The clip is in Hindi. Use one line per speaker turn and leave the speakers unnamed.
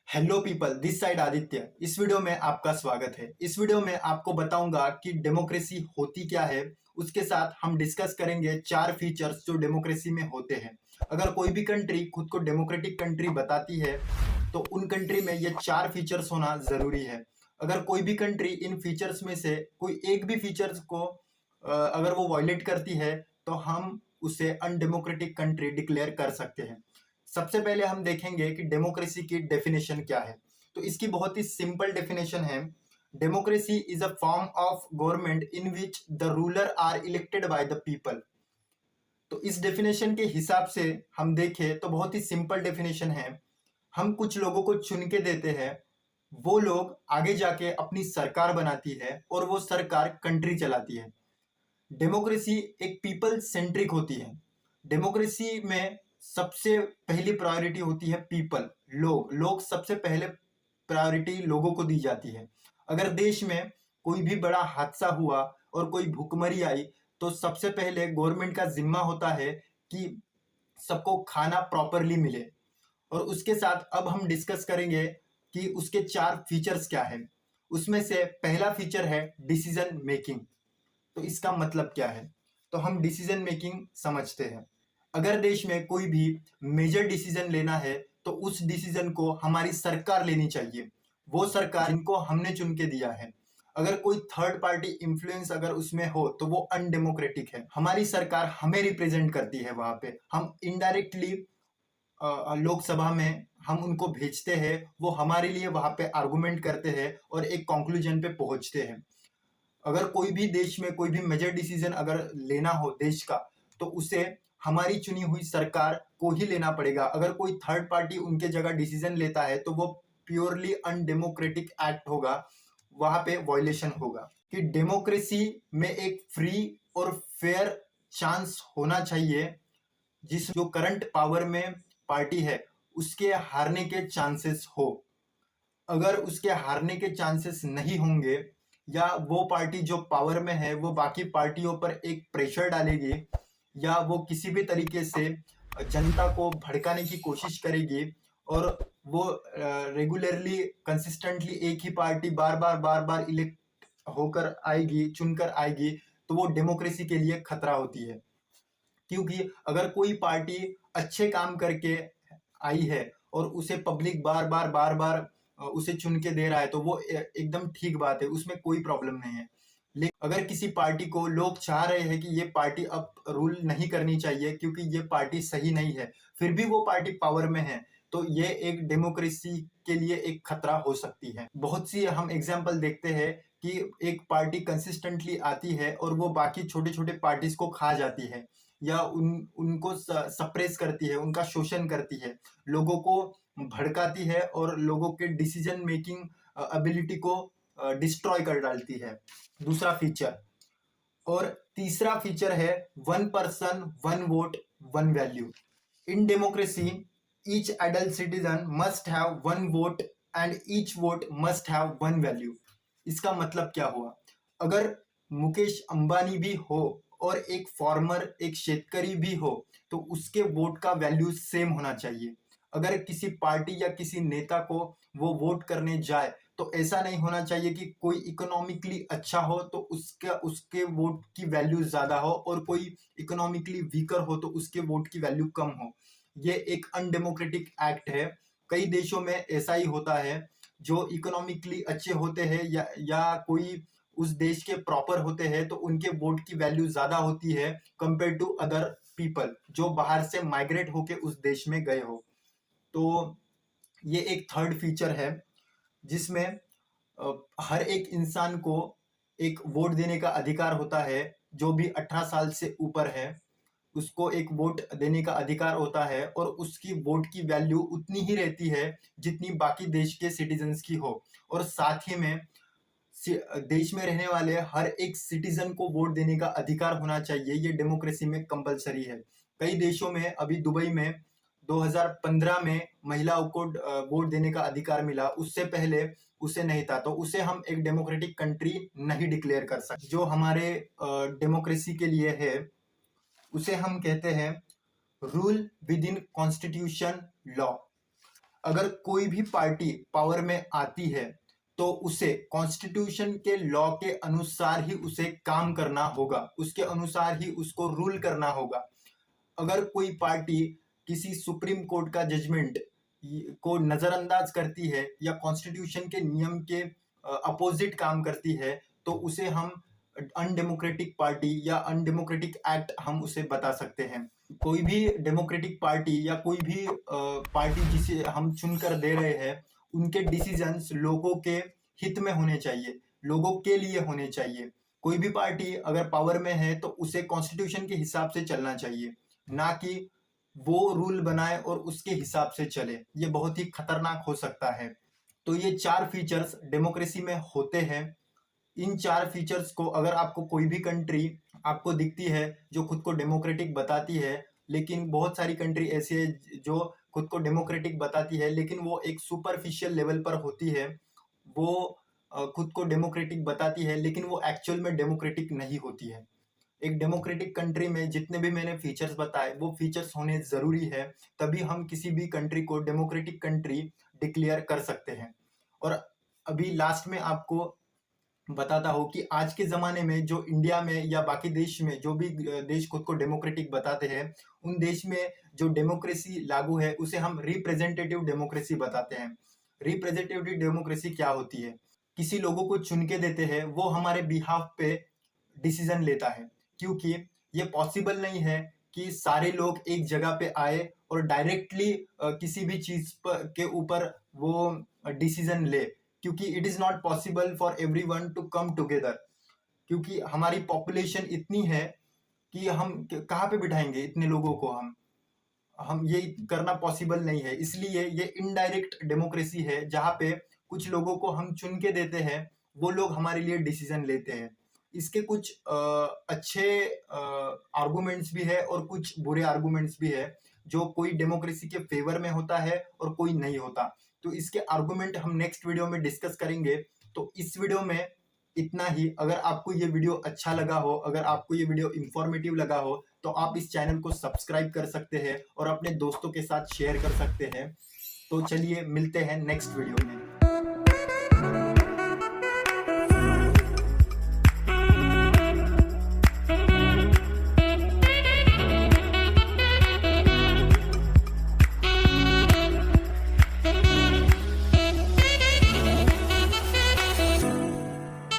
Hello people, this side Aditya. इस वीडियो में आपका स्वागत है। इस वीडियो में आपको बताऊंगा कि डेमोक्रेसी होती क्या है। उसके साथ हम डिस्कस करेंगे 4 फीचर्स जो डेमोक्रेसी में होते हैं। अगर कोई भी कंट्री खुद को डेमोक्रेटिक कंट्री बताती है तो उन कंट्री में ये 4 फीचर्स होना जरूरी है। अगर कोई भी कंट्री इन फीचर्स में से कोई एक भी फीचर्स को अगर वो वायलेट करती है तो हम उसे अनडेमोक्रेटिक कंट्री डिक्लेयर कर सकते हैं। सबसे पहले हम देखेंगे कि डेमोक्रेसी की डेफिनेशन क्या है। तो इसकी बहुत ही सिंपल डेफिनेशन है। Democracy is a form of government in which the ruler are elected by the people. तो इस डेफिनेशन के हिसाब से हम देखें तो बहुत ही सिंपल डेफिनेशन है। हम कुछ लोगों को चुन के देते हैं, वो लोग आगे जाके अपनी सरकार बनाती है और वो सरकार कंट्री चलाती है। डेमोक्रेसी एक पीपल सेंट्रिक होती है। डेमोक्रेसी में सबसे पहली प्रायोरिटी होती है पीपल, लोग सबसे पहले प्रायोरिटी लोगों को दी जाती है। अगर देश में कोई भी बड़ा हादसा हुआ और कोई भूखमरी आई तो सबसे पहले गवर्नमेंट का जिम्मा होता है कि सबको खाना प्रॉपरली मिले। और उसके साथ अब हम डिस्कस करेंगे कि उसके 4 फीचर्स क्या है। उसमें से पहला फीचर है डिसीजन मेकिंग। तो इसका मतलब क्या है, तो हम डिसीजन मेकिंग समझते हैं। अगर देश में कोई भी मेजर डिसीजन लेना है तो उस डिसीजन को हमारी सरकार लेनी चाहिए, वो सरकार जिनको हमने चुन के दिया है। अगर कोई थर्ड पार्टी इंफ्लुएंस अगर उसमें हो तो वो अनडेमोक्रेटिक है। हमारी सरकार हमें रिप्रेजेंट करती है, वहां पे हम इनडायरेक्टली लोकसभा में हम उनको भेजते हैं, वो हमारे लिए वहां पे आर्गुमेंट करते हैं और एक कंक्लूजन पे पहुंचते हैं। अगर कोई भी देश में कोई भी मेजर डिसीजन अगर लेना हो देश का तो उसे हमारी चुनी हुई सरकार को ही लेना पड़ेगा। अगर कोई थर्ड पार्टी उनके जगह डिसीजन लेता है तो वो प्योरली अनडेमोक्रेटिक एक्ट होगा, वहां पे वायलेशन होगा। कि डेमोक्रेसी में एक फ्री और फेयर चांस होना चाहिए, जिस जो करंट पावर में पार्टी है उसके हारने के चांसेस हो। अगर उसके हारने के चांसेस नहीं होंगे या वो पार्टी जो पावर में है वो बाकी पार्टियों पर एक प्रेशर डालेगी या वो किसी भी तरीके से जनता को भड़काने की कोशिश करेगी और वो रेगुलरली कंसिस्टेंटली एक ही पार्टी बार बार इलेक्ट होकर आएगी, चुनकर आएगी, तो वो डेमोक्रेसी के लिए खतरा होती है। क्योंकि अगर कोई पार्टी अच्छे काम करके आई है और उसे पब्लिक बार बार उसे चुन के दे रहा है तो वो एकदम ठीक बात है, उसमें कोई प्रॉब्लम नहीं है। लेकिन अगर किसी पार्टी को लोग चाह रहे हैं कि ये पार्टी अब रूल नहीं करनी चाहिए क्योंकि ये पार्टी सही नहीं है, फिर भी वो पार्टी पावर में है, तो ये एक डेमोक्रेसी के लिए एक खतरा हो सकती है। बहुत सी हम एग्जाम्पल देखते हैं कि एक पार्टी कंसिस्टेंटली आती है और वो बाकी छोटे छोटे पार्टीज को खा जाती है या उनको सप्रेस करती है, उनका शोषण करती है, लोगों को भड़काती है और लोगों के डिसीजन मेकिंग एबिलिटी को डिस्ट्रॉय कर डालती है। दूसरा फीचर। और तीसरा फीचर है one person one vote one value. In democracy each adult citizen must have one vote and each vote must have one value. इसका मतलब क्या हुआ, अगर मुकेश अंबानी भी हो और एक फार्मर एक शेतकरी भी हो तो उसके वोट का वैल्यू सेम होना चाहिए। अगर किसी पार्टी या किसी नेता को वो वोट करने जाए तो ऐसा नहीं होना चाहिए कि कोई इकोनॉमिकली अच्छा हो तो उसके वोट की वैल्यू ज्यादा हो और कोई इकोनॉमिकली वीकर हो तो उसके वोट की वैल्यू कम हो। ये एक अनडेमोक्रेटिक एक्ट है। कई देशों में ऐसा ही होता है, जो इकोनॉमिकली अच्छे होते हैं या कोई उस देश के प्रॉपर होते हैं तो उनके वोट की वैल्यू ज्यादा होती है कंपेयर टू अदर पीपल जो बाहर से माइग्रेट होके उस देश में गए हो। तो ये एक थर्ड फीचर है जिसमें हर एक इंसान को एक वोट देने का अधिकार होता है। जो भी 18 साल से ऊपर है उसको एक वोट देने का अधिकार होता है और उसकी वोट की वैल्यू उतनी ही रहती है जितनी बाकी देश के सिटीजन्स की हो। और साथ ही में देश में रहने वाले हर एक सिटीजन को वोट देने का अधिकार होना चाहिए, ये डेमोक्रेसी में कंपलसरी है। कई देशों में, अभी दुबई में 2015 में महिलाओं को वोट देने का अधिकार मिला, उससे पहले उसे नहीं था, तो उसे हम एक डेमोक्रेटिक कंट्री नहीं डिक्लेयर कर सकते। जो हमारे डेमोक्रेसी के लिए है उसे हम कहते हैं rule with in constitution law. अगर कोई भी पार्टी पावर में आती है तो उसे कॉन्स्टिट्यूशन के लॉ के अनुसार ही उसे काम करना होगा, उसके अनुसार ही उसको रूल करना होगा। अगर कोई पार्टी किसी सुप्रीम कोर्ट का जजमेंट को नजरअंदाज करती है या कॉन्स्टिट्यूशन के नियम के अपोजिट काम करती है तो उसे हम अनडेमोक्रेटिक पार्टी या अनडेमोक्रेटिक एक्ट हम उसे बता सकते हैं। कोई भी डेमोक्रेटिक पार्टी या कोई भी पार्टी जिसे हम चुनकर दे रहे हैं उनके डिसीजंस लोगों के हित में होने चाहिए, लोगों के लिए होने चाहिए। कोई भी पार्टी अगर पावर में है तो उसे कॉन्स्टिट्यूशन के हिसाब से चलना चाहिए, ना कि वो रूल बनाए और उसके हिसाब से चले। ये बहुत ही खतरनाक हो सकता है। तो ये 4 फीचर्स डेमोक्रेसी में होते हैं। इन 4 फीचर्स को अगर आपको कोई भी कंट्री आपको दिखती है जो खुद को डेमोक्रेटिक बताती है, लेकिन बहुत सारी कंट्री ऐसी है जो खुद को डेमोक्रेटिक बताती है लेकिन वो एक सुपरफिशियल लेवल पर होती है। वो खुद को डेमोक्रेटिक बताती है लेकिन वो एक्चुअल में डेमोक्रेटिक नहीं होती है। एक डेमोक्रेटिक कंट्री में जितने भी मैंने फीचर्स बताए वो फीचर्स होने जरूरी है, तभी हम किसी भी कंट्री को डेमोक्रेटिक कंट्री डिक्लेयर कर सकते हैं। और अभी लास्ट में आपको बताता हूँ कि आज के ज़माने में जो इंडिया में या बाकी देश में जो भी देश खुद को डेमोक्रेटिक बताते हैं उन देश में जो डेमोक्रेसी लागू है उसे हम रिप्रेजेंटेटिव डेमोक्रेसी बताते हैं। रिप्रेजेंटेटिव डेमोक्रेसी क्या होती है? किसी लोगों को चुन के देते हैं, वो हमारे बिहाफ पे डिसीजन लेता है, क्योंकि ये पॉसिबल नहीं है कि सारे लोग एक जगह पे आए और डायरेक्टली किसी भी चीज के ऊपर वो डिसीजन ले, क्योंकि it is not possible for everyone to come together. क्योंकि हमारी पॉपुलेशन इतनी है कि हम कहाँ पे बिठाएंगे इतने लोगों को, हम ये करना पॉसिबल नहीं है। इसलिए ये इनडायरेक्ट डेमोक्रेसी है जहाँ पे कुछ लोगों को हम चुन के देते हैं, वो लोग हमारे लिए डिसीजन लेते हैं। इसके कुछ अच्छे आर्गुमेंट्स भी है और कुछ बुरे आर्गुमेंट्स भी है, जो कोई डेमोक्रेसी के फेवर में होता है और कोई नहीं होता। तो इसके आर्गुमेंट हम नेक्स्ट वीडियो में डिस्कस करेंगे। तो इस वीडियो में इतना ही। अगर आपको ये वीडियो अच्छा लगा हो, अगर आपको ये वीडियो इंफॉर्मेटिव लगा हो तो आप इस चैनल को सब्सक्राइब कर सकते हैं और अपने दोस्तों के साथ शेयर कर सकते हैं। तो चलिए मिलते हैं नेक्स्ट वीडियो में।